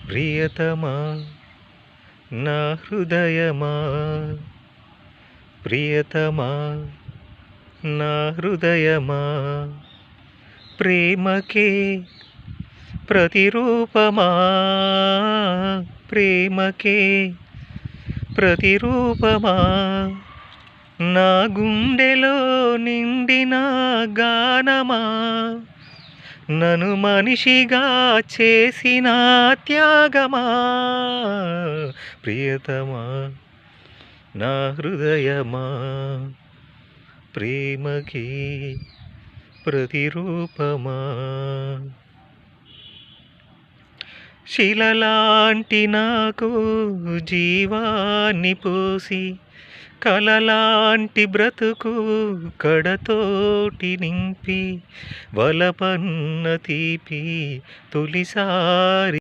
ప్రియతమా నా హృదయమా, ప్రియతమా నా హృదయమా, ప్రేమకే ప్రతిరూపమా, ప్రేమకే ప్రతిరూపమా, నా గుండెలో నిండిన గానమా, నన్ను మనిషిగా చేసిన త్యాగమా, ప్రియతమా నా హృదయమా, ప్రేమకి ప్రతిరూపమా. శిలలాంటి నాకు జీవాన్ని పోసి, కలలాంటి బ్రతుకు కడతోటి నింపి, వలపన్న తీపి తొలిసారి